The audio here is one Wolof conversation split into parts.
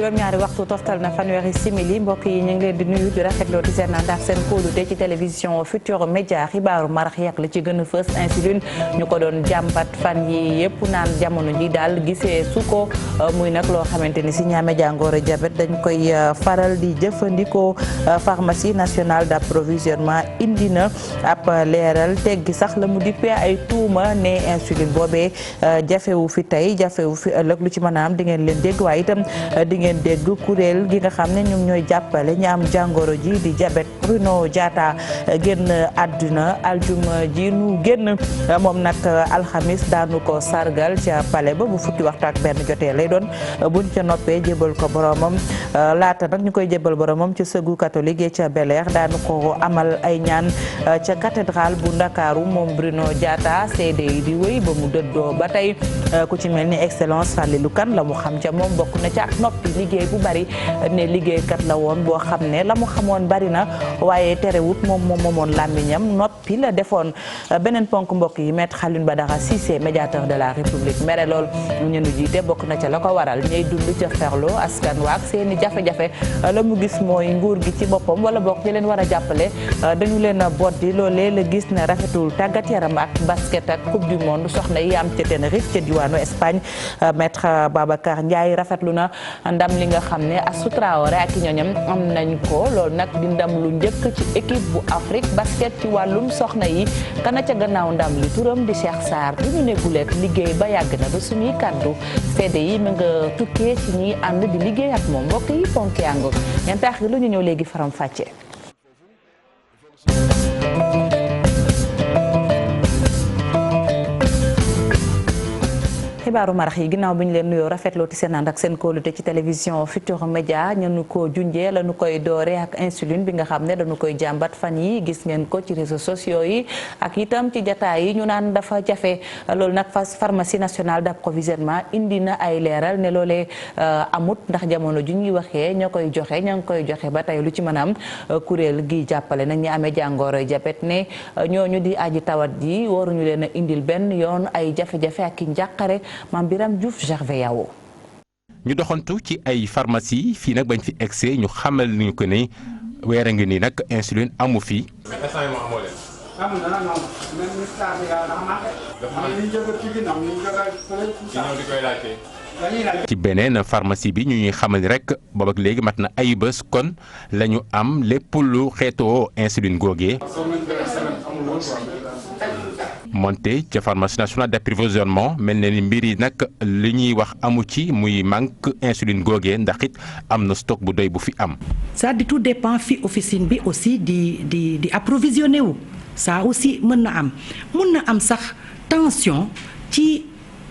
juróom-ñaari waxtu toftal na fanweeri simili mbokk yi ñu ngi leen di nuyu di rafetloo di seen ànd ak seen kóolute ci télévision Futurs Médias xibaaru marax yak la ci gën a fës insuline ñu ko doon jàmbat fan yi yëpp naan jamono ji daal gisee su ko muy nag loo xamante ni si ñaame jàngoro diabète dañ koy faral di jëfandikoo pharmacie nationale d'approvisionnement indi na ab leeral teggi sax la mu dippee ay tuuma ne insuline boobee jafewu fi tey jafewu fi ëllëg lu ci mën a am di ngeen leen dégg waaye itam di ngeen dégg kuréel gi nga xam ne ñoom ñooy jàppale ñi am jàngoro ji di diabète Bruno Diatta génn àdduna aljuma ji nu génn moom nag alxamis daanu ko sargal ca palais ba bu fukki waxtu ak benn jotee lay doon buñ ca noppee jébal ko boromam laata nag ñu koy jébal boromam ci sëgu catholique yi ca Bel Air daanu ko amal ay ñaan ca cathédrale bu Ndakaaru moom Bruno Diatta seede yi di wéy ba mu dëddoo ba tey ku ci mel ni excellence Fallilou Kane la mu xam ca moom bokk na ca ak noppi liggéey bu bari ne liggéeykat la woon boo xam ne la mu xamoon bari na waaye terewut moom moomoon làmmiñam noppi la defoon. beneen ponk mbokk yi maître Alioune Badara Cissé médiateur de la République mere lool ñu nu jiite bokk na ca la ko waral ñay dund ca ferlo askan waak seeni jafe-jafe la mu gis mooy nguur gi ci boppam wala bokk ñi leen war a jàppale dañu leen a boddi loolee la gis ne rafetul tàggat yaram ak basket ak coupe du monde soxna yi am ca Tenerife ca diwaanu Espagne maître Babacar Ndiaye rafetlu na ndam li nga xam ne Astou Traoré ak ñoñam am nañ ko loolu nag di ndam lu njëkk ci équipe bu Afrique basket ci wàllum soxna yi kana ca gannaaw ndam li turam di Cheikh Sarr du ñu ne guleet liggéey ba yàgg na ba suñuy kàddu seede yi mu nga tukkee ci ñi ànd di liggéey ak moom mbokk yi ponk yango ñan taax lu ñu ñëw léegi faram fàcce xibaaru marax yi ginnaaw bi ñu leen nuyoo rafetloo ci seen ànd ak seen kóolute ci télévision Futurs Médias ñu ko junjee la ñu koy doore ak insuline bi nga xam ne dañu koy jàmbat fan yi gis ngeen ko ci réseaux sociaux yi ak itam ci jataay yi ñu naan dafa jafe loolu nag pharmacie nationale d'approvisionnement indi na ay leeral ne loolee amut ndax jamono ju ñuy waxee ña ngi koy joxe ba tey lu ci mën a am kuréel gi jàppale nag ñi amee jàngoro diabète ne ñooñu di aji tawat ji waruñu leen a indil benn yoon ay jafe-jafe ak i njàqare Mame Biram Diouf Gervais Yao ñu doxantu ci ay pharmacie fii nag bañ fi egsee ñu xamal ñu ko ne weer a ngi nii nag insuline amu fi. ci beneen pharmacie bi ñu ñuy xamal rek boobu ak léegi mat na ay bés kon la ñu am lépp lu xeetoo insuline googee. monté ca pharmacie nationale d'approvisionnement mel na ni mbir yi nag li ñuy wax amu ci muy manque insuline googee ndax it am na stock bu doy bu fi am. ça di tout dépend fi officine bi aussi di approvisionné wu ça aussi mën na am sax tension ci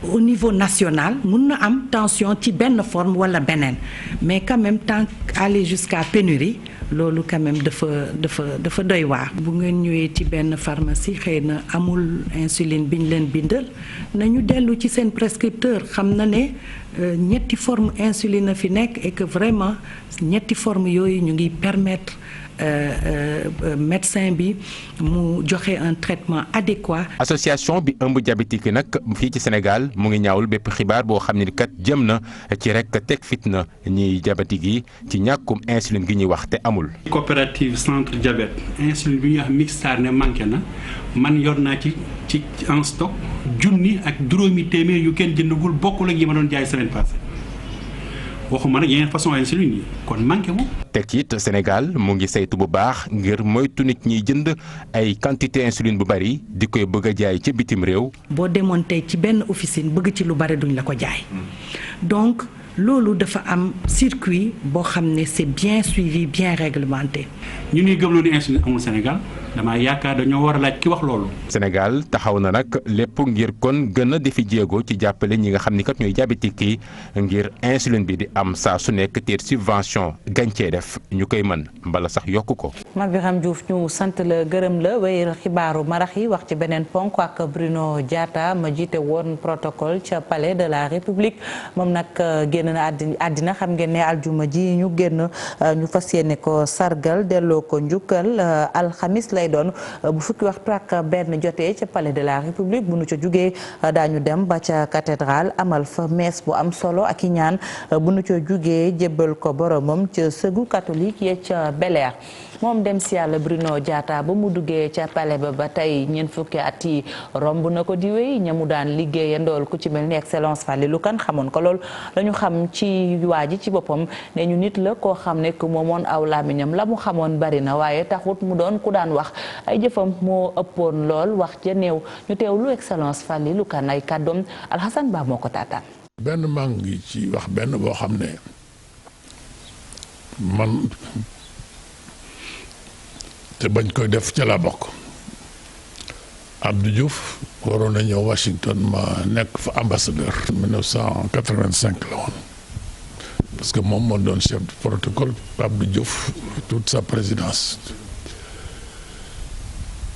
au niveau national mën na am tension ci benn forme wala beneen mais quand même tant aller jusqu'à pénurie loolu quand même dafa doy waar. bu ngeen ñëwee ci benn pharmacie xëy na amul insuline bi ñu leen bindal nañu dellu ci seen prescripteur xam na ne ñetti forme insuline a fi nekk et que vraiment ñetti forme yooyu ñu ngi permettre médecin bi mu joxe un traitement adéquat. association bi ëmb diabétique nag fii ci Sénégal mu ngi ñaawul bépp xibaar boo xam ne kat jëm na ci rek teg fitna ñiy diabétique yi ci ñàkkum insuline gi ñuy wax te amul. coopérative centre diabète insuline bi ñuy wax Mixtar ne manqué na man yor naa ci en stock junni ak juróomi téeméer yu kenn jëndagul bokkul ak yi ma doon jaay semaine passée. waxuma nag yeneen façon insuline yi kon manqué wu. teg ci it Sénégal mu ngi saytu bu baax ngir moytu nit ñiy jënd ay quantité insuline bu bari di koy bëgg a jaay ci bitim réew. boo demoon tey ci benn officine bëgg ci lu bari duñ la ko jaay donc loolu dafa am circuit boo xam ne c'est bien suivi bien réglementé. ñu ñuy gëmloo ni insuline amul Sénégal damaa yaakaar dañoo war a laaj ki wax loolu. Sénégal taxaw na nag lépp ngir kon gën a defi jéego ci jàppale ñi nga xam ni kat ñooy diabétique yi ngir insuline bi di am saa su nekk te subvention gàncee def ñu koy mën mbala sax yokk ko. Mame Biram Diouf ñu sant la gërëm la wéy xibaaru marax yi wax ci beneen ponk ak Bruno Diatta ma jiite woon protocole ca palais de la République moom nag génn na àddina xam ngeen ne aljuma ji ñu génn ñu fas yéene ko sargal delloo ko njukkal alxamis lay lay doon bu fukki waxtu ak benn jotee ca palais de la république bu nu ca jugee daañu dem ba ca cathédrale amal fa messe bu am solo ak i ñaan bu nu ca jugee jébbal ko boromam ca sëgu catholique ya ca Bel-Air moom dem si yàlla Bruno Diatta ba mu duggee ca palais ba tey ñeent fukki at yi romb na ko di wéy ña mu daan liggéeyandool ku ci mel ni excellence Fallilou Kane xamoon ko lool lañu xam ci waa ji ci boppam ne ñu nit la koo xam ne ku moomoon aw làmmiñam la mu xamoon bari na waaye taxut mu doon ku daan wax ay jëfam moo ëppoon lool wax ja néew ñu teewlu excellence Fallilou Kane ay kàddoom Alxasan Ba moo ko taataan. benn maa ngi ci wax benn boo xam ne man te bañ koy def ca la bokk Abdou Diouf waroon na ñëw Washington ma nekk fa ambassadeur 1985 la woon parce que moom moo doon chef de protocole Abdou Diouf toute sa présidence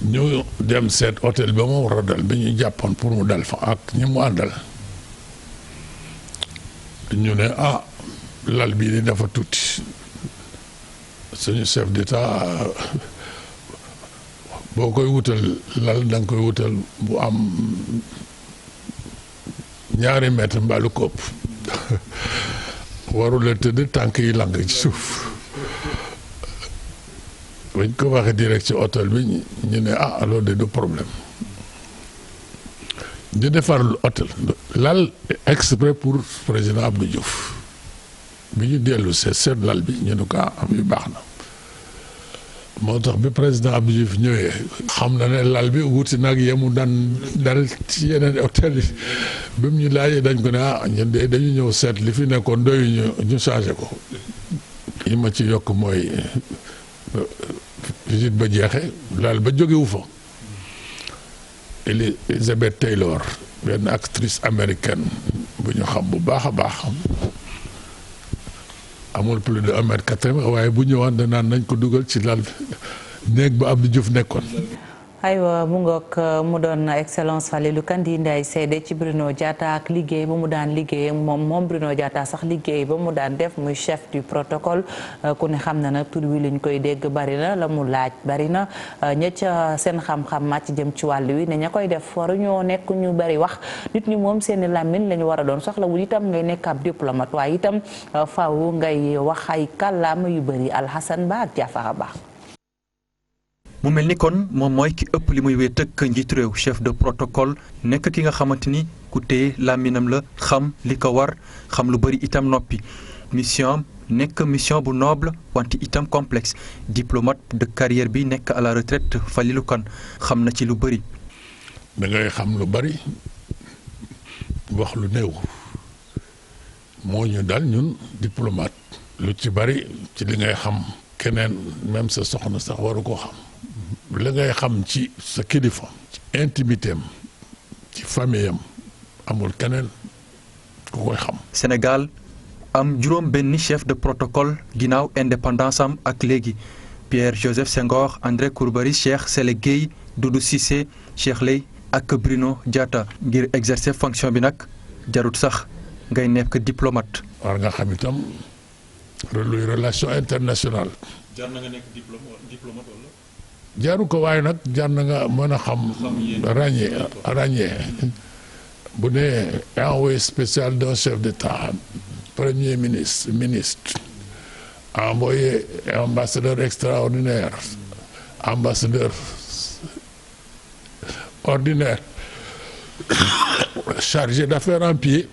ñu dem seet hôtel ba ma war a dal bi ñu jàppoon pour mu dal fa ak ñi mu àndal ñu ne lal bii di dafa tuuti suñu chef d'état boo koy wutal lal da nga koy wutal bu am 2 mètres mbaa lu ko ëpp warula tëdd tànk yi lang ci suuf bañ ko waxee direct ci hôtel bi ñu ne loolu de du problème ñu defar hôtel lal exprès pour président Abdou Diouf bi ñu dellu seet lal bi ñu ne ko am yu baax na moo tax bi président Abdou Diouf ñëwee xam na ne lal bi wuti nag yemu daan dal ci yeneen hôtel yi bi mu ñu laajee dañ ko ne ñun de dañu ñëw seet li fi nekkoon doyu ñu changé ko yi ma ci yokk mooy visite ba jeexe lal ba jógewu fa Elizabeth Taylor benn actrice américaine bu ñu xam bu baax a baax amul plus de 1m80 waaye bu ñëwaan danaan nañ ko dugal ci lal néeg ba Abdou Diouf nekkoon. aywa mu ngoog mu doon excellence Fallilou Kane di indi ay seede ci Bruno Diatta ak liggéey ba mu daan liggéey moom Bruno Diatta sax liggéey ba mu daan def muy chef du protocole ku ne xam na nag tur wi lañ koy dégg bari na la mu laaj bari na ña ca seen xam-xam màcc jëm ci wàll wi ne ña koy def waruñoo nekk ñu bari wax nit ñi moom seeni làmmiñ la ñu war a doon soxla wul itam ngay nekk ab diplomate waaye itam faaw ngay wax ay kàllaama yu bari Alxasan Ba ak Jaafara Ba. mu mel ni kon moom mooy ki ëpp li muy wéet ak njiitu réew chef de protocole nekk ki nga xamante ni ku téye làmminam la xam li ko war xam lu bëri itam noppi mission nekk mission bu noble wante itam complexe diplomate de carrière bi nekk à la retraite Fallilou Kane xam na ci lu bëri. da ngay xam lu bëri wax lu néew moo ñu dal ñun diplomate lu ci bëri ci li ngay xam keneen même sa soxna sax waru koo xam. la ngay xam ci sa kilifa ci intimité am ci famille am amul keneen ku koy xam. Sénégal am juróom benni chef de protocole ginnaaw indépendance am ak léegi Pierre Joseph Senghor André Coulibaly Cheikh Sélé Guèye Doudou Cissé Cheikh Lay ak Bruno Diatta ngir exercer fonction bi nag jarut sax ngay nekk diplomate. war nga xam itam luy relation internationale. jar na nga nekk diplomate wala. jaaru ko waaye nag jar na nga mën a xam ràññee bu dee envoyé spécial d'un chef d'État premier ministre envoyé ambassadeur extraordinaire ambassadeur ordinaire chargé d'affaires en pied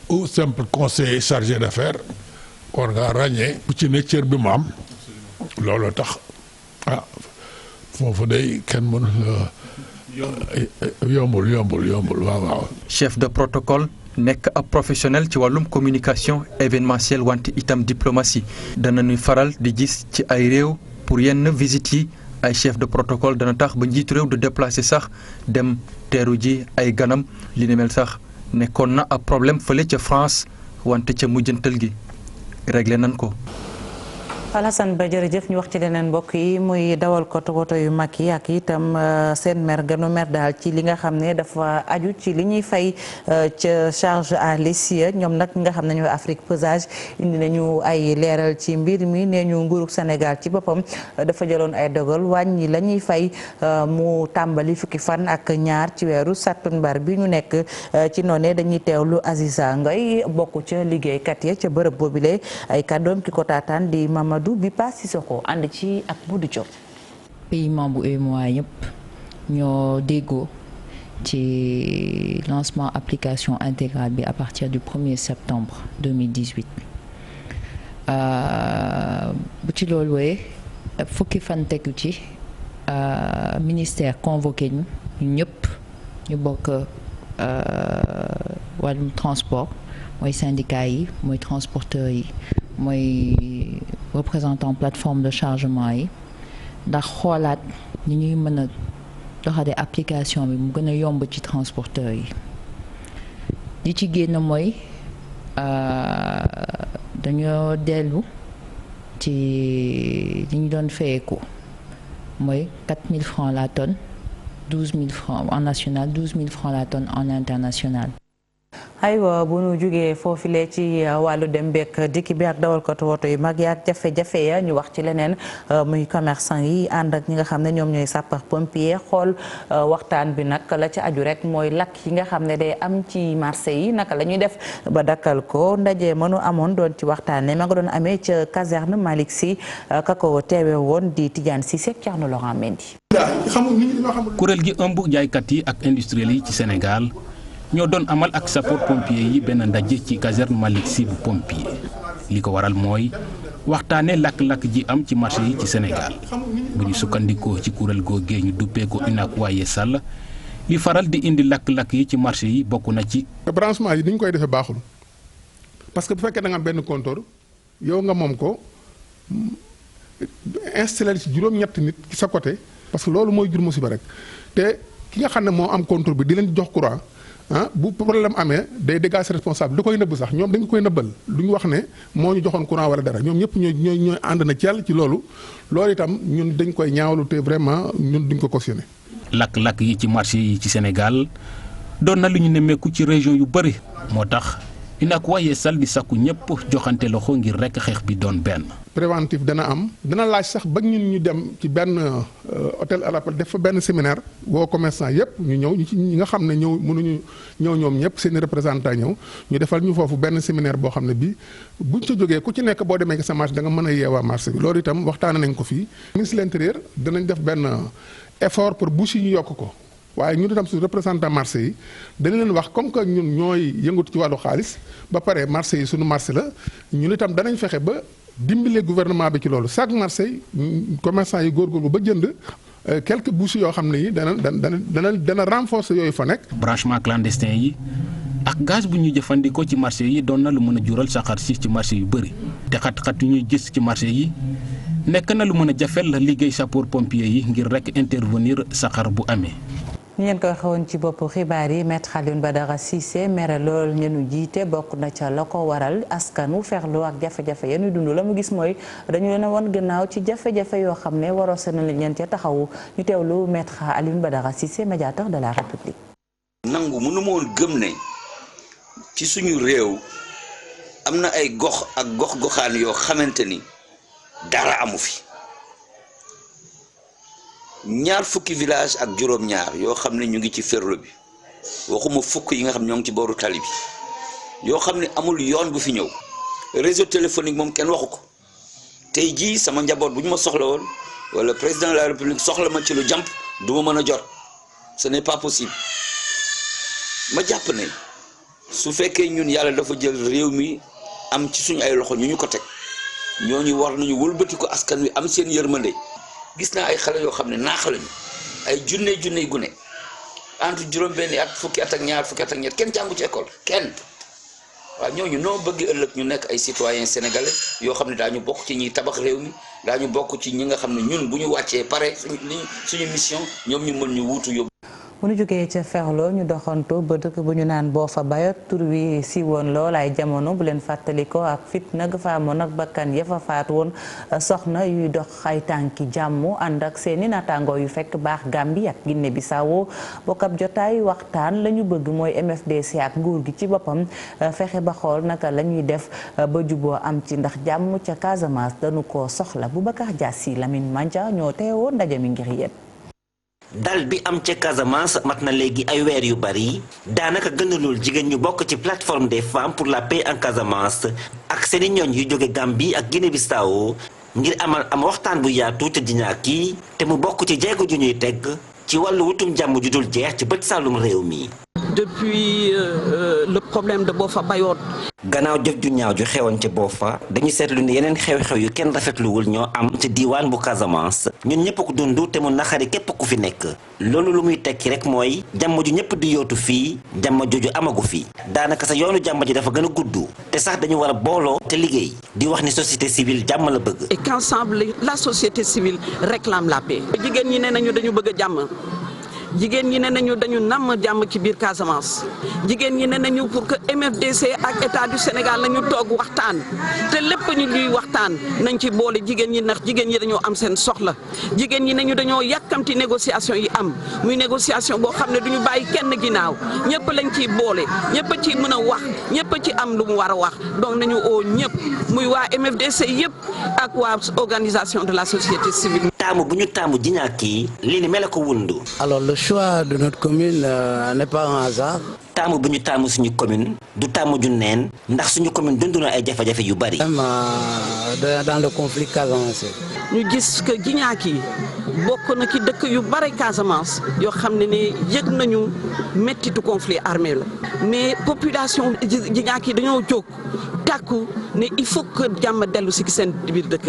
ou simple conseiller chargé d'affaires war ngaa ràññee ku ci ne cër bi mu am loolu tax foofu day kenn mënul yombul waaw. chef de protocole nekk ab professionnel ci wàllum communication événementielle wante itam diplomatie danañuy faral di gis ci ay réew pour yenn visites yi ay chef de protocole dana tax ba njiitu réew de déplacer sax dem teeru ji ay ganam li ni mel sax nekkoon na ab problème fële ca France wante ca mujjantal gi réglé nañ ko. Alassane Ba jërëjëf ñu wax ci leneen mbokk yi muy dawal woto yu mag yi ak itam seen mer gënu mer daal ci li nga xam ne dafa aju ci li ñuy fay ca charge à l'essieu ñoom nag nga xam ne ñooy Afrique Pesage indi nañu ay leeral ci mbir mi nee ñu nguurug Sénégal ci boppam dafa jëloon ay dogal wàññi la ñuy fay mu tàmbali fukki fan ak ñaar ci weeru sattumbar bi ñu nekk ci noonee dañuy teewlu Aziza Ngoy bokk ca liggéeykat ya ca bërëb boobile ay kàddoom ki ko taataan di Mamadou bi pas Sissoko ànd ci ak Modou Diop. pays membre UEMOA yëpp ñoo déggoo ci lancement application intégrale bi à partir du 1er septembre 2018 bu ci loolu wee fukki fan tegu ci ministère convoqué ñu ñëpp ñu bokk wàllum transport mooy syndicat yi mooy transporteurs yi mooy représentant plateforme de chargement yi ndax xoolaat ni ñuy mën a doxalee application bi mu gën a yomb ci transporteurs yi li ci génn mooy dañoo dellu ci li ñu doon fayeeku mooy 4000 francs la tonne 12000 francs en national 12000 francs la tonne en international. aywa bu nu jógee foofule ci wàllu dem beek dikki bi ak dawalkatu woto yu mag yaak jafe-jafe ya ñu wax ci leneen muy commerçant yi ànd ak ñi nga xam ne ñoom ñooy sapeur pompier xool waxtaan bi nag la ci aju rek mooy lakk yi nga xam ne day am ci marché yi naka la ñuy def ba dakkal ko ndaje mënu amoon doon ci waxtaanee ma nga doon amee ca caserne Malick Sy ka ko teewe woon di Tidiane Cissé ak Thierno Laurent Mendy. kuréel gi ëmb jaaykat yi ak industriel yi ci Sénégal ñoo doon amal ak sapeur pompier yi benn ndaje ci caserne Malick Sy bu pompier li ko waral mooy waxtaane lakk-lakk ji am ci marché yi ci Sénégal bu ñu sukkandikoo ci kuréel googee ñu duppee ko UNACOIS Yessal li faral di indi lakk-lakk yi ci marché yi bokk na ci. branchement yi ni ñu koy defee baaxul parce que bu fekkee da nga am benn compteur yow nga moom ko installé ci juróom-ñetti nit ci sa côté parce que loolu mooy jur musiba rek te ki nga xam ne moo am compteur bi di leen jox courant. bu problème amee day dégager responsable da koy nëbb sax ñoom dañu koy nëbbal du ñu wax ne moo ñu joxoon courant wala dara ñoom ñëpp ñooy ànd na ci loolu itam ñun dañ koy ñaawlu te vraiment ñun duñ ko cautionné. lakk-lakk yi ci marché yi ci Sénégal doon na lu ñu nemmeeku ci région yu bëri moo tax UNACOIS Yessal di sakku ñëpp joxante loxo ngir rekk xeex bi doon benn. préventif dana laaj sax ba ñun ñu dem ci benn hôtel à l'appel def fa benn séminaire woo commerçant yëpp ñu ñëw ñi nga xam ne mënuñu ñëw ñoom ñëpp seen représentant ñëw ñu defal ñu foofu benn séminaire boo xam ne bii buñ ca jógee ku ci nekk boo demee ci sa marché da nga mën a yeewaa marché bi loolu itam waxtaane nañ ko fii. ministre de l'intérieur danañ def benn effort pour bouche yi ñu yokk ko waaye ñun itam suñu représentant marché yi dañ leen wax comme que ñun ñooy yëngatu ci wàllu xaalis ba pare marché yi suñu marché la ñun itam danañ fexe ba dimbale gouvernement bi ci loolu chaque marché commerçant yi góorgóorlu ba jënd quelques bouches yoo xam ne yi dana renforcer yooyu fa nekk. branchement clandestin yi ak gaz bu ñu jëfandikoo ci marché yi doon na lu mën a jural saxaar si ci marché yu bëri te xat-xat yu ñuy gis ci marché yi nekk na lu mën a jafel liggéey sapeur pompier yi ngir rek intervenir saxaar bu amee. ñu leen ko waxoon ci bopp xibaar yi maître Alioune Badara Cissé mere lool ñenu jiite bokk na ca la ko waral askan wu ferlu ak jafe-jafe yenu dund la mu gis mooy dañu leen a woon gannaaw ci jafe-jafe yoo xam ne waroo seen leen ca taxawu ñu teewlu maître Alioune Badara Cissé médiateur de la République. nangu mënu ma woon gëm ne ci suñu réew am na ay gox ak gox-goxaan yoo xamante ni dara amu fi. ñaar fukki village ak juróom-ñaar yoo xam ne ñu ngi ci ferlo bi waxuma fukk yi nga xam ñoo ngi ci booru tali bi yoo xam ne amul yoon bu fi ñëw réseau téléphonique moom kenn waxu ko tey jii sama njaboot bu ñu ma soxla woon wala président de la république soxla ma ci lu jàmp du ma mën a jot ce n'est pas possible ma jàpp ne su fekkee ñun yàlla dafa jël réew mi am ci suñu ay loxo ñu ko teg ñooñu war nañu wëlbati ko askan wi am seen yërmande. gis naa ay xale yoo xam ne naax lañu ay junne gune entre juróom-benni at fukki at ak ñaar fukki at ak ñett kenn jàngu ci école kenn waaw ñooñu noo bëgg ëllëg ñu nekk ay citoyens sénégalais yoo xam ne daañu bokk ci ñiy tabax réew mi daañu bokk ci ñi nga xam ne ñun bu ñu wàccee pare suñu mission ñoom ñu mën ñu wuutu yóbbu. bu ñu jógee ca Ferlo ñu doxantu ba dëkk bu ñu naan Boffa Bayotte tur wi si woon lool ay jamono bu leen fàttaliko ak fitna ga fa amoon ak bakkan ya fa faat woon soxna yuy dox ay tànki jàmm ànd ak seeni naataangoo yu fekk baax Gambie ak Guinée Bissau bokk ab jotaay waxtaan la ñu bëgg mooy MFDC ak nguur gi ci boppam fexe ba xool naka la ñuy def ba juboo am ci ndax jàmm ca Casamance dañu ko soxla Boubacar Diassi Lamine Mandia ñoo teewoo ndaje mi ngir yéen. dal bi am ca Casamance mat na léegi ay weer yu bari daanaka gënalul jigéen ñu bokk ci plateforme des femmes pour la paix en Casamance ak seeni ñooñ yu jóge Gambie ak Guinée Bissau ngir amal am waxtaan bu yaatu ca Dinaaki te mu bokk ci jéego ju ñuy teg ci wàllu wutum jàmm ju dul jeex ci bët saalum réew mi. Depuis le problème de Boffa Bayotte. gannaaw jëf ju ñaaw ju xewoon ci Boffa dañu seetlu ne yeneen xew-xew yu kenn rafetluwul ñoo am ci diiwaan bu Casamance ñun ñëpp ko dund te mu naxari képp ku fi nekk loolu lu muy tekki rek mooy jàmm ju ñëpp di yootu fii jàmm jooju amagu fi daanaka sa yoonu jàmm ji dafa gën a gudd te sax dañu war a booloo te liggéey di wax ni société civile jàmm la bëgg. Et qu'ensemble la société civile réclame la paix. jigéen ñi ne nañu dañu bëgg a jàmm. jigéen ñi ne nañu dañu namm jàmm ci biir Casamance jigéen ñi ne nañu pour que MFDC ak état du Sénégal nañu toog waxtaan te lépp ñu luy waxtaan nañ ci boole jigéen ñi ndax jigéen ñi dañoo am seen soxla jigéen ñi nañu dañoo yàkkamti négociation yi am muy négociation boo xam ne duñu bàyyi kenn ginnaaw ñëpp lañ ciy boole ñëpp ci mën a wax ñëpp ci am lu mu war a wax donc nañu oo ñëpp muy waa MFDC yëpp ak waa organisation de la société civile. taamu bu ñu taamu Dinaaki lii ni mel ko wundu. Alors le choix de notre commune n'est pas un hasard. taamu bu ñu taamu suñu commune du taamu ju neen ndax suñu commune dund na ay jafe-jafe yu bari. Même dans le conflit Casamance. ñu gis que Dinaaki bokk na ci dëkk yu bari Casamance yoo xam ne ni yëg nañu mettitu conflit armé la mais population Dinaaki dañoo jóg tàkku ne il faut que jàmm dellu si seen biir dëkk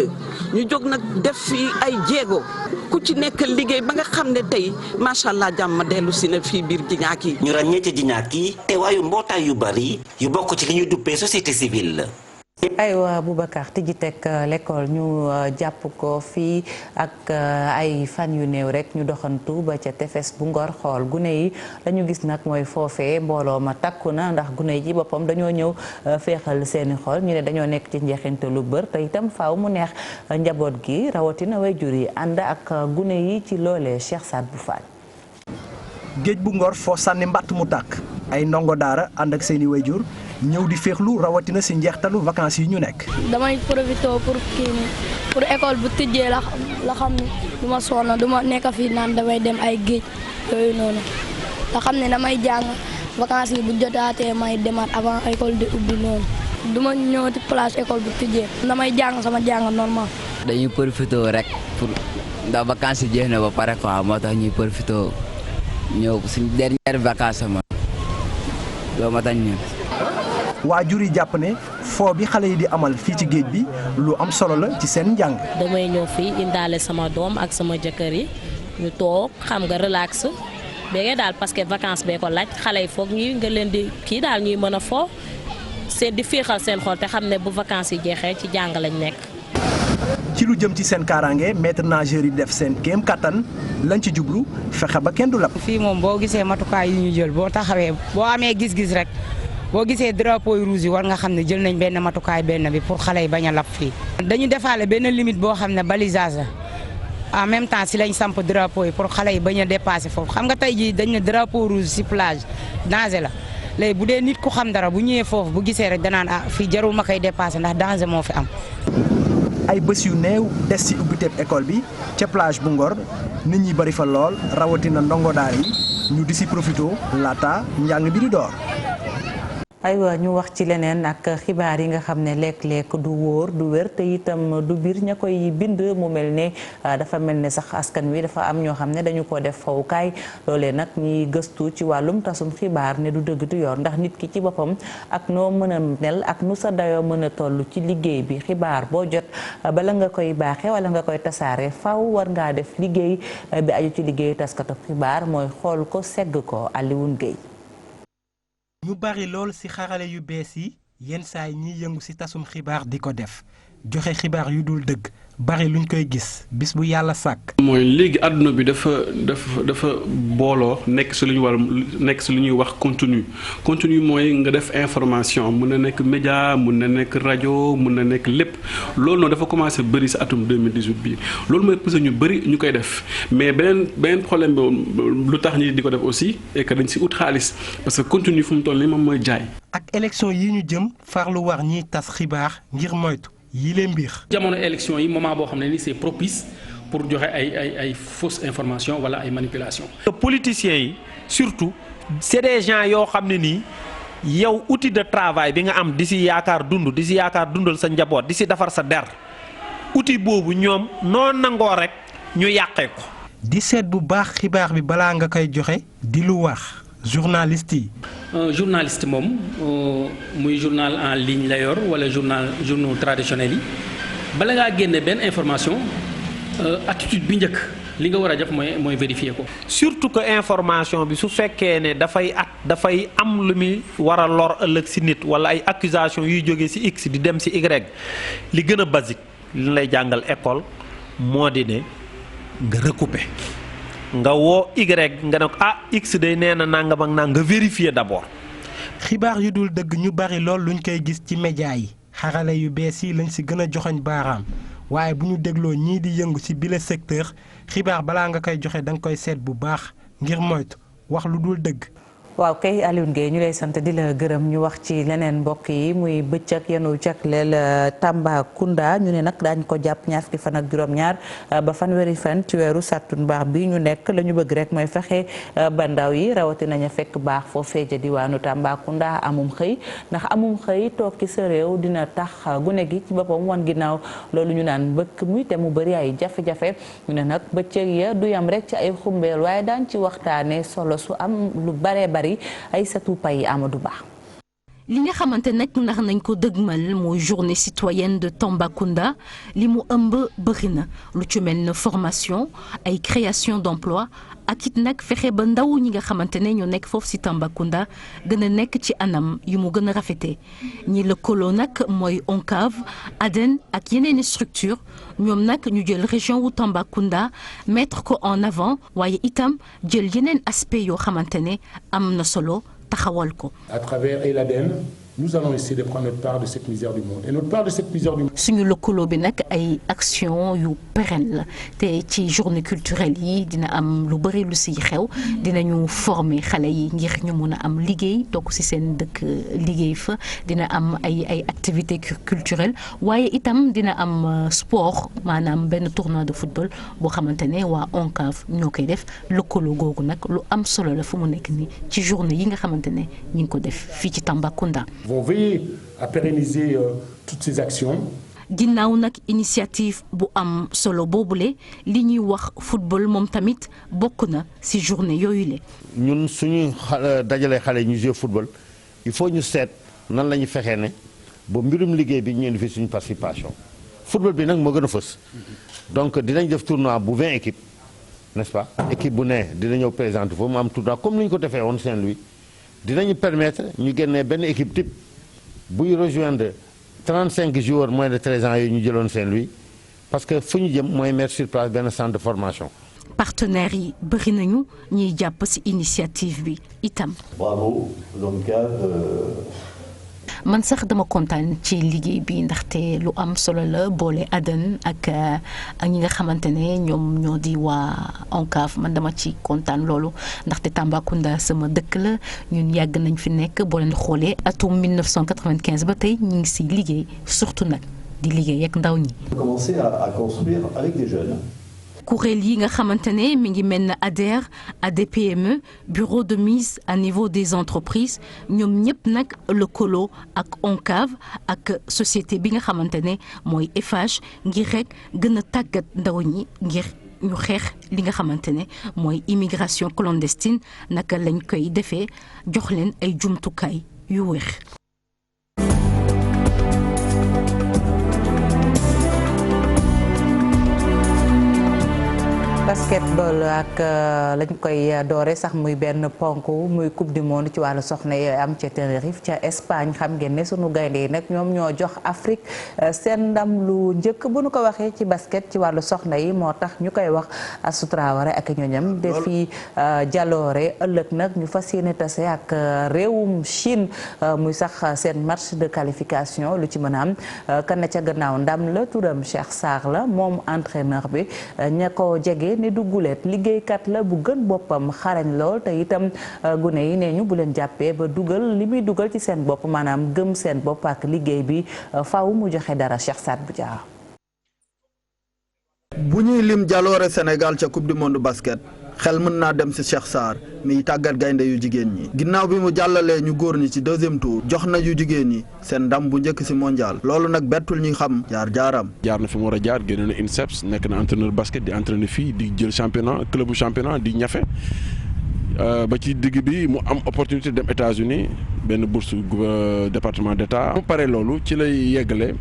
ñu jóg nag def fi ay jéego ku ci nekk liggéey ba nga xam ne tey macha allah jàmm dellu si na fii biir Dinaaki. ñu ràññee ci Dinaaki te waayu mbootaay yu bari yu bokk ci li ñuy duppee société civile la. aywa Boubacar tijji teg l'école ñu jàpp ko fii ak ay fan yu néew rek ñu doxantu ba ca tefes bu Ngor xool gune yi lañu gis nag mooy foofee mbooloo ma takku na ndax gune yi ci boppam dañoo ñëw féexal seeni xol ñu ne dañoo nekk ci njeexintalu bër te itam faaw mu neex njaboot gi rawatina waajur yi ànd ak gune yi ci loolee Cheikh Saad bu Fall. géej bu Ngor foo sànni mbàtt mu tàkk ay ndongo daara ànd ak seeni waajur ñëw di féexlu rawatina si njeextalu vacances yi ñu nekk. damay profité pour kii nii pour école bu tijjee la xam ne du ma sonn du ma nekk fii naan damay dem ay géej yooyu noonu la xam ne damay jàng vacances yi bu jotaatee may demaat avant école di ubbi noonu du ma ñëw ci place école bu tijjee damay jàng sama jàng normal. dañuy profité rek pour ndax vacances yi jeex na ba pare quoi moo tax ñuy profité ñëw suñu dernière vacances ma loolu moo tax ñu. waajur yi jàpp ne foo bi xale yi di amal fii ci géej bi lu am solo la ci seen njàng. damay ñëw fii indaale sama doom ak sama jëkkër yi ñu toog xam nga relax bége daal parce que vacances bee ko laaj xale yi foog ñuy nga leen di kii daal ñuy mën a foo seen di féexal seen xol te xam ne bu vacances yi jeexee ci jàng lañ nekk. ci lu jëm ci seen kaaraange maître nageur yi def seen kéem kattan lañ ci jublu fexe ba kenn du lab. fii moom boo gisee matukaay yu ñu jël boo taxawee boo amee gis-gis rek. boo gisee drapeau yu rouge yi war nga xam ne jël nañ benn matukaay benn bi pour xale yi bañ a lab fii. dañu defaale benn limite boo xam ne balisage la en même temps si lañ samp drapeau yi pour xale yi bañ a dépasser foofu xam nga tey jii dañ ne drapeau rouge si plage danger la léegi bu dee nit ku xam dara bu ñëwee foofu bu gisee rek danaan ah fii jarul ma koy dépasser ndax danger moo fi am. ay bés yu néew des ci ubbiteeb école bi ca plage bu Ngor nit ñi bari fa lool rawatina ndongo daar yi ñu di ci profito laata njàng bi di door. aywa ñu wax ci leneen ak xibaar yi nga xam ne lekk-lekk du wóor du wér te itam du biir ña koy bind mu mel ne dafa mel ne sax askan wi dafa am ñoo xam ne dañu ko def fawukaay loolee nag ñiy gëstu ci wàllum tasum xibaar ne du dëgg du yor ndax nit ki ci boppam ak noo mën a mel ak nu sa dayoo mën a toll ci liggéey bi xibaar boo jot bala nga koy baaxee wala nga koy tasaare faw war ngaa def liggéey bi aju ci liggéey taskatu xibaar mooy xool ko segg ko Alioune Guèye. ñu bari lool ci xarale yu bees yi yenn saay ñiy yëngu ci tasum xibaar di ko def joxe xibaar yu dul dëgg bari luñ koy gis bis bu yàlla sàkk. mooy léegi àdduna bi dafa booloo nekk si lu ñu war nekk si lu ñuy wax contenu mooy nga def information mun na nekk média mun na nekk rajo mun na nekk lépp loolu noonu dafa commencé bëri si atum 2018 bi loolu mooy poussé ñu bëri ñu koy def mais beneen problème bi lu tax ñi di ko def aussi et que dañ si ut xaalis parce que contenu fu mu toll nii moom mooy jaay. ak élection yi ñu jëm farlu war ñiy tas xibaar ngir moytu yile mbir. jamono élection yi moment boo xam ne ni c'est propice pour joxe ay fausses informations wala ay manipulations. politiciens yi surtout c'est des gens yoo xam ne nii yow outil de travail bi nga am di si yaakaar dund di si yaakaar dundal sa njaboot di si defar sa der outil boobu ñoom noo nangoo rek ñu yàqee ko. di seet bu baax xibaar bi balaa nga koy joxe di lu wax. journaliste yi. journaliste moom muy journal en ligne la yor wala journaux traditionnels yi bala ngaa génne benn information attitude bi njëkk li nga war a def mooy vérifier ko. surtout que information bi su fekkee ne dafay am lu muy war a lor ëllëg ci nit wala ay accusation yuy jógee ci X di dem ci Y li gën a basique li lay jàngal école moo di ne nga recouper. nga woo Y nga ne ko X day nee na nangam ak nang nga vérifier d'abord. xibaar yu dul dëgg ñu bari lool luñ koy gis ci média yi xarale yu bees yi lañ ci gën a joxoñ baaraam waaye bu ñu dégloo ñii di yëngu ci bile secteur xibaar balaa nga koy joxe da nga koy seet bu baax ngir moytu wax lu dul dëgg. waaw kay Alioune Gueye ñu lay sant di la gërëm ñu wax ci leneen mbokk yi muy bëccëg yenu jagleel Tambacounda ñu ne nag daañu ko jàpp ñaar fukki fan ak juróom-ñaar ba fanweeri fan ci weeru sàttumbar bi ñu nekk la ñu bëgg rek mooy fexe ba ndaw yi rawatina ñu fekk baax foofee ca diwaanu Tambacounda amum xëy ndax amum xëy toog ci sa réew dina tax gune gi ci boppam wan ginnaaw loolu ñu naan mbëkk muy te mu bëri ay jafe-jafe ñu ne nag bëccëg ya du yam rek ci ay xumbeel waaye daañ ci waxtaane solo su am lu baree bari ay satu pay Amadou Ba. li nga xamante nag ndax nañ ko dëgmal mooy journée citoyenne de Tambacounda li mu ëmb bëri na lu ci mel ne formation ay création d'emploi ak it nag fexe ba ndaw ñi nga xamante ne ñoo nekk foofu ci Tambacounda gën a nekk ci anam yu mu gën a rafetee ñi lëkkaloo nag mooy ONCAV ADEN ak yeneen structure ñoom nag ñu jël région wu Tambacounda mettre ko en avant waaye itam jël yeneen aspect yoo xamante ne am na solo taxawal ko. À travers l'ADN, nous allons essayer de prendre notre part de cette misère du monde et notre part de cette misère du monde. suñu lëkkaloo bi nag ay action yu pérenne la te ci journée culturelle yi dina am lu bëri lu siy xew dinañu former xale yi ngir ñu mun a am liggéey toog si seen dëkk liggéey fa dina am ay activités culturelles waaye itam dina am sport maanaam benn tournoi de football boo xamante ne waa ONCAV ñoo koy def lëkkaloo googu nag lu am solo la fu mu nekk nii ci journée yi nga xamante ne ñu ngi ko def fii ci Tambacounda. Vont veiller à pérenniser toutes ces actions. ginnaaw nag initiative bu am solo boobule li ñuy wax football moom tamit bokk na ci journée yooyu le ñun suñu dajalee xale ñu jouer football il faut ñu seet nan la ñu fexee ne ba mbirum liggéey bi ñu indi fi suñu participation football bi nag moo gën a fës donc dinañ def tournoi bu 20 équipes n'est-ce pas équipe bu ne dina ñëw présenter foofu mu am tournoi comme ni ñu ko defee woon Saint-Louis dinañu permettre ñu génnee benn équipe type buy rejoindre 35 joueurs moins de 13 ans yooyu ñu jëloon Saint-Louis parce que fu ñu jëm mooy mettre sur place benn centre de formation. partenaires yi bëri nañu ñuy jàpp ci initiative bi itam. bravo l'ONCAV. man sax dama kontaan ci liggéey bi ndaxte lu am solo la boole ADEN ak ñi nga xamante ne ñoom ñoo di waa ONCAV man dama ci kontaan loolu ndaxte Tambacounda sama dëkk la ñun yàgg nañ fi nekk boo leen xoolee atum 1995 ba tey ñu ngi ci liggéey surtout nag di liggéey ak ndaw ñi. commencer à construire avec des jeunes. kuréel yi nga xamante ne mi ngi mel ne ADER ADPME bureau de mise à niveau des entreprises ñoom ñëpp nag lëkkaloo ak ONCAV ak société bi nga xamante ne mooy Eiffage ngir rek gën a tàggat ndaw ñi ngir ñu xeex li nga xamante ne mooy immigration clandestine naka lañ koy defee jox leen ay jumtukaay yu wér. basketball ak lañ koy doore sax muy benn ponk muy coupe du monde ci wàllu soxna yi am ca Tenerife ca Espagne xam ngeen ne sunu gaynde yi nag ñoom ñoo jox Afrique seen ndam lu njëkk bu nu ko waxee ci basket ci wàllu soxna yi moo tax ñu koy wax Astou Traoré ak ñoñam defi jaloore ëllëg nag ñu fas yéene tase ak réewum Chine muy sax seen match de qualification lu ci mën a am kan na ca gannaaw ndam la turam Cheikh Sarr la moom entraîneur bi ña ko jege ne du guleet liggéeykat la bu gën boppam xarañ lool te itam gune yi nee ñu bu leen jàppee ba dugal li muy dugal ci seen bopp maanaam gëm seen bopp ak liggéey bi faaw mu joxe dara Cheikh Saad bu jaar. bu ñuy lim jaloore Sénégal ca coupe du monde basket xel mën naa dem ci Cheikh Sarr miy tàggat gaynde yu jigéen ñi ginnaaw bi mu jàllalee ñu góor ñi ci deuxième tour jox na yu jigéen ñi seen ndam bu njëkk ci mondial loolu nag bettul ñuy xam jaar-jaaram. jaar na fi mu war a jaar génne na INSEPS nekk na entraîneur basket di entraîner fii di jël championnat club bu championnat di ñafe ba ci digg bi mu am opportunité dem États-Unis benn bourse département d'État. mu pare loolu ci lay yeggale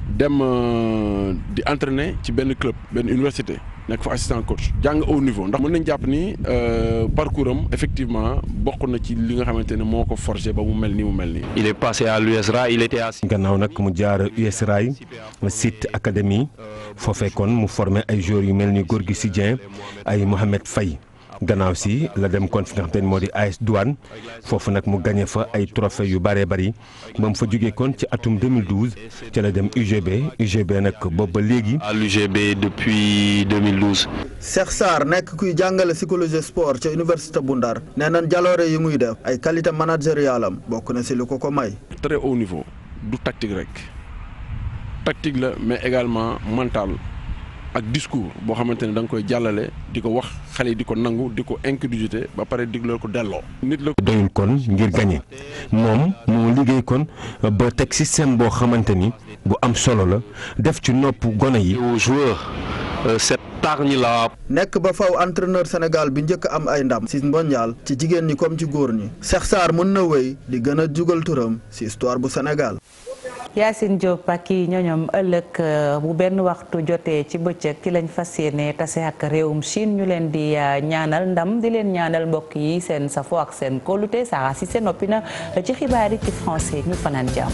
dem di entraîner ci benn club benn université. nekk fa assistant coach jàng au niveau ndax mën nañ jàpp ni parcours am effectivement bokk na ci li nga xamante ne moo ko forgé ba mu mel ni mu mel nii. il est passé à l'USRA il était assis. gannaaw nag mu jaar USRA site académie foofee kon mu formé ay joueurs yu mel ni Gorgui Sy Dieng ay Mohamed Faye gannaaw si la dem kon fi nga xam te ne moo di AS Douane foofu nag mu gagné fa ay trophée yu bëree bëri ba mu fa jógee kon ci atum 2012 ci la dem UGB nag boobu ba léegi. à l'UGB depuis 2012. Cheikh Sarr nekk kuy jàngale psychologie sport ca université bu Ndar nee nañ jaloore yi muy def ay qualité managériale am bokk na si lu ko may. très haut niveau du tactique rek tactique la mais également mental. ak discours boo xamante ne da nga koy jàllale di ko wax xale yi di ko nangu di ko incrédulité ba pare digloo ko delloo. nit la doyul kon ngir gagné moom moo liggéey kon ba teg système boo xamante ni bu am solo la def ci nopp gone yi. joueur cette targne là. nekk ba faw entraîneur Sénégal bi njëkk am ay ndam ci mondial ci jigéen ñi comme ci góor ñi Cheikh Sarr mën na wéy di gën a jugal turam ci histoire bu Sénégal. Yacine Diop ak i ñoñom ëllëg bu benn waxtu jotee ci bëccëg ki lañ fas yéene tase ak réewum Chine ñu leen di ñaanal ndam di leen ñaanal mbokk yi seen safo ak seen kóolute saa si seen noppi na ci xibaar yi ci français ñu fanaan jàmm.